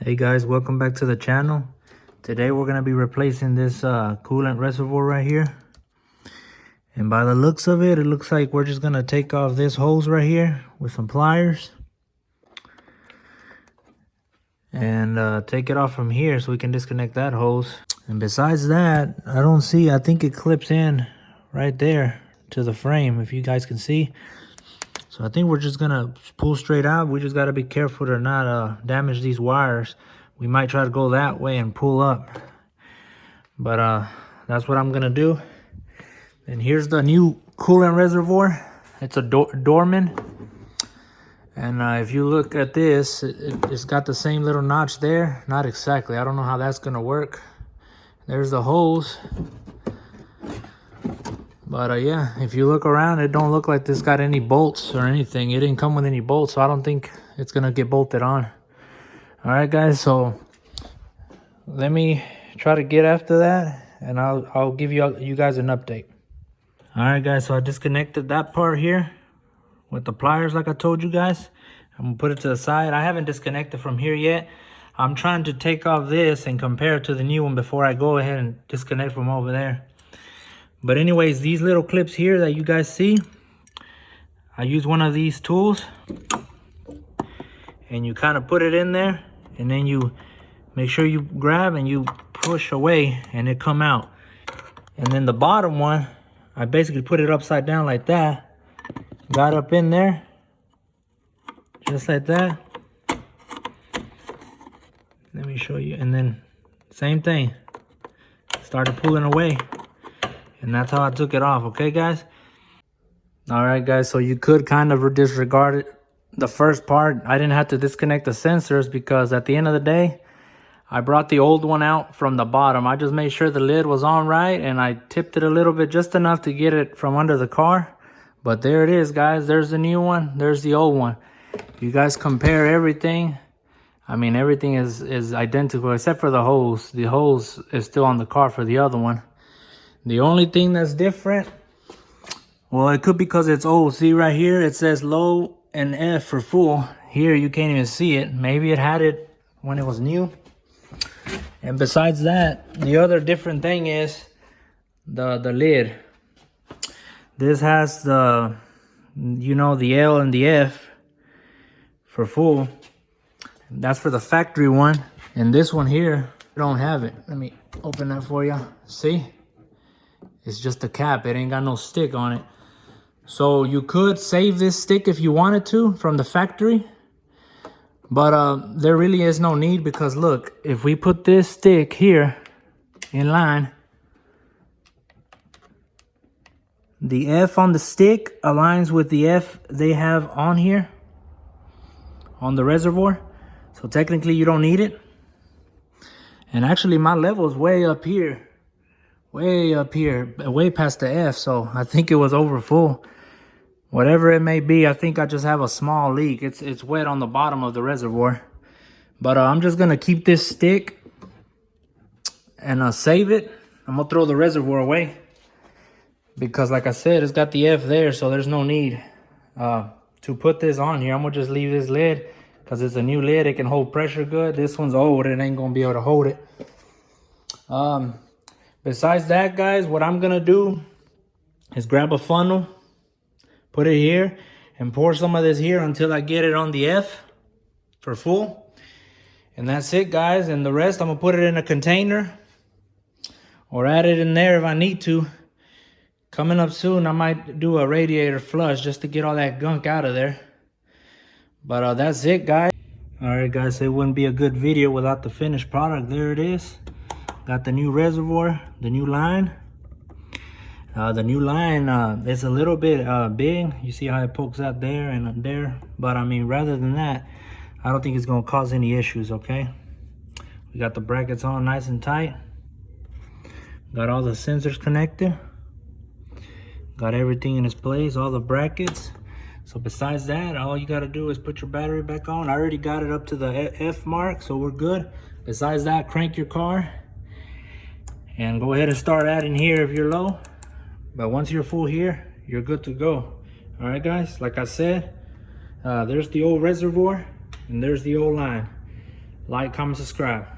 Hey guys, welcome back to the channel. Today we're going to be replacing this coolant reservoir right here. And by the looks of it, it looks like we're just going to take off this hose right here with some pliers. And take it off from here so we can disconnect that hose. And besides that, I think it clips in right there to the frame, if you guys can see. So I think we're just gonna pull straight out. We just gotta be careful to not damage these wires. We might try to go that way and pull up, but that's what I'm gonna do. And here's the new coolant reservoir. It's a Dorman. And if you look at this, it's got the same little notch there. Not exactly, I don't know how that's gonna work. There's the hose. But yeah, if you look around, it don't look like this got any bolts or anything. It didn't come with any bolts, so I don't think it's gonna get bolted on. All right, guys, so let me try to get after that, and I'll give you guys an update. All right, guys, so I disconnected that part here with the pliers like I told you guys. I'm gonna put it to the side. I haven't disconnected from here yet. I'm trying to take off this and compare it to the new one before I go ahead and disconnect from over there. But anyways, these little clips here that you guys see, I use one of these tools, and you kind of put it in there, and then you make sure you grab and you push away and it come out. And then the bottom one, I basically put it upside down like that, got up in there, just like that. Let me show you, and then same thing, started pulling away. And that's how I took it off, okay, guys? All right, guys, so you could kind of disregard it. The first part, I didn't have to disconnect the sensors because at the end of the day, I brought the old one out from the bottom. I just made sure the lid was on right, and I tipped it a little bit, just enough to get it from under the car. But there it is, guys. There's the new one. There's the old one. You guys compare everything. I mean, everything is identical except for the hose. The hose is still on the car for the other one. The only thing that's different, well, it could be because it's old. See right here, it says low and F for full. Here, you can't even see it. Maybe it had it when it was new. And besides that, the other different thing is the lid. This has the, you know, the L and the F for full. That's for the factory one. And this one here, I don't have it. Let me open that for you. See? It's just a cap. It ain't got no stick on it. So you could save this stick if you wanted to from the factory. But there really is no need, because look, if we put this stick here in line, the F on the stick aligns with the F they have on here on the reservoir. So technically you don't need it. And actually my level is way up here. Way past the F, so I think it was over full. Whatever it may be, I think I just have a small leak. It's wet on the bottom of the reservoir. But I'm just gonna keep this stick and save it. I'm gonna throw the reservoir away because, like I said, it's got the F there, so there's no need to put this on here. I'm gonna just leave this lid because it's a new lid. It can hold pressure good. This one's old. It ain't gonna be able to hold it. Besides that, guys, what I'm gonna do is grab a funnel, put it here, and pour some of this here until I get it on the F for full. And that's it, guys. And the rest, I'm gonna put it in a container or add it in there if I need to. Coming up soon, I might do a radiator flush just to get all that gunk out of there. But that's it, guys. All right, guys, it wouldn't be a good video without the finished product. There it is. Got the new reservoir, the new line. The new line is a little bit big. You see how it pokes out there and there. But I mean, rather than that, I don't think it's gonna cause any issues, okay? We got the brackets on nice and tight. Got all the sensors connected. Got everything in its place, all the brackets. So besides that, all you gotta do is put your battery back on. I already got it up to the F mark, so we're good. Besides that, crank your car. And go ahead and start adding here if you're low. But once you're full here, you're good to go. All right, guys, like I said, there's the old reservoir and there's the old line. Like, comment, subscribe.